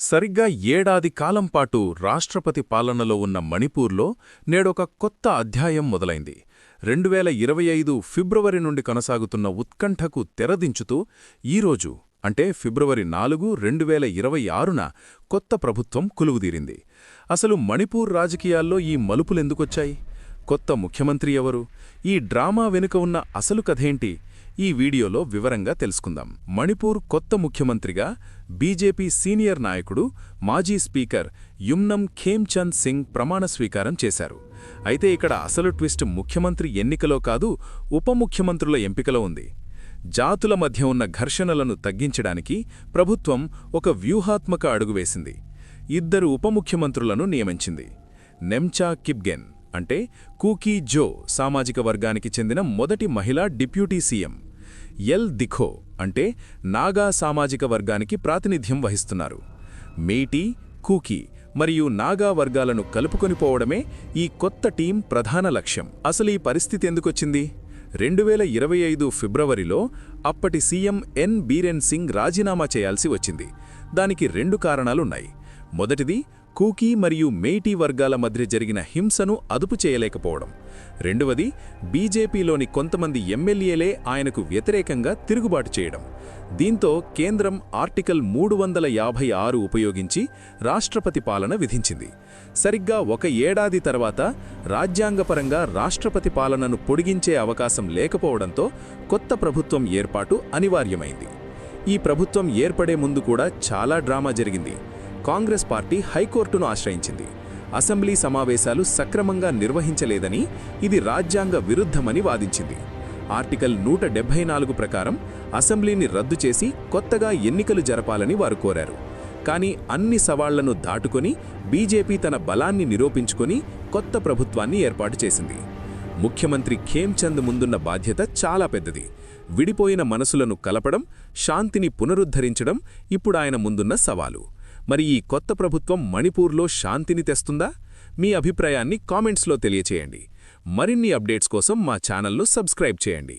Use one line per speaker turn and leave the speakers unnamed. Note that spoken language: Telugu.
సరిగ్గా ఏడాది కాలం పాటు రాష్ట్రపతి పాలనలో ఉన్న మణిపూర్లో నేడొక కొత్త అధ్యాయం మొదలైంది. 2025 ఫిబ్రవరి నుండి కొనసాగుతున్న ఉత్కంఠకు తెరదించుతూ ఈరోజు అంటే ఫిబ్రవరి 4, 2026న కొత్త ప్రభుత్వం కొలువుదీరింది. అసలు మణిపూర్ రాజకీయాల్లో ఈ మలుపులెందుకొచ్చాయి? కొత్త ముఖ్యమంత్రి ఎవరు? ఈ డ్రామా వెనుక ఉన్న అసలు కథేంటి? ఈ వీడియోలో వివరంగా తెలుసుకుందాం. మణిపూర్ కొత్త ముఖ్యమంత్రిగా బీజేపీ సీనియర్ నాయకుడు మాజీ స్పీకర్ యుమ్నం ఖేమ్చంద్ సింగ్ ప్రమాణ స్వీకారం చేశారు. అయితే ఇక్కడ అసలు ట్విస్ట్ ముఖ్యమంత్రి ఎన్నికలో కాదు, ఉప ముఖ్యమంత్రుల ఎంపికలో ఉంది. జాతుల మధ్య ఉన్న ఘర్షణలను తగ్గించడానికి ప్రభుత్వం ఒక వ్యూహాత్మక అడుగు వేసింది. 2 ఉప ముఖ్యమంత్రులను నియమించింది. నెమ్చా కిప్గెన్ అంటే కూకీ జో సామాజిక వర్గానికి చెందిన మొదటి మహిళా డిప్యూటీ సీఎం, ఎల్ దిఖో అంటే నాగా సామాజిక వర్గానికి ప్రాతినిధ్యం వహిస్తున్నారు. మేటీ, కూకీ మరియు నాగా వర్గాలను కలుపుకొనిపోవడమే ఈ కొత్త టీం ప్రధాన లక్ష్యం. అసలు ఈ పరిస్థితి ఎందుకొచ్చింది? 2025 ఫిబ్రవరిలో అప్పటి సీఎం ఎన్ బీరెన్ సింగ్ రాజీనామా చేయాల్సి వచ్చింది. దానికి 2 కారణాలున్నాయి. మొదటిది, కూకీ మరియు మేటీ వర్గాల మధ్య జరిగిన హింసను అదుపు చేయలేకపోవడం. రెండవది, బీజేపీలోని కొంతమంది ఎమ్మెల్యేలే ఆయనకు వ్యతిరేకంగా తిరుగుబాటు చేయడం. దీంతో కేంద్రం ఆర్టికల్ 356 ఉపయోగించి రాష్ట్రపతి పాలన విధించింది. సరిగ్గా 1 ఏడాది తర్వాత రాజ్యాంగపరంగా రాష్ట్రపతి పాలనను పొడిగించే అవకాశం లేకపోవడంతో కొత్త ప్రభుత్వం ఏర్పాటు అనివార్యమైంది. ఈ ప్రభుత్వం ఏర్పడే ముందు కూడా చాలా డ్రామా జరిగింది. కాంగ్రెస్ పార్టీ హైకోర్టును ఆశ్రయించింది. అసెంబ్లీ సమావేశాలు సక్రమంగా నిర్వహించలేదని, ఇది రాజ్యాంగ విరుద్ధమని వాదించింది. ఆర్టికల్ 174 ప్రకారం అసెంబ్లీని రద్దు చేసి కొత్తగా ఎన్నికలు జరపాలని వారు కోరారు. కానీ అన్ని సవాళ్లను దాటుకొని బీజేపీ తన బలాన్ని నిరూపించుకొని కొత్త ప్రభుత్వాన్ని ఏర్పాటు చేసింది. ముఖ్యమంత్రి ఖేమ్చంద్ ముందున్న బాధ్యత చాలా పెద్దది. విడిపోయిన మనసులను కలపడం, శాంతిని పునరుద్ధరించడం ఇప్పుడు ఆయన ముందున్న సవాలు. మరి ఈ కొత్త ప్రభుత్వం మణిపూర్లో శాంతిని తెస్తుందా? మీ అభిప్రాయాన్ని కామెంట్స్లో తెలియచేయండి. మరిన్ని అప్డేట్స్ కోసం మా ఛానల్ను సబ్స్క్రైబ్ చేయండి.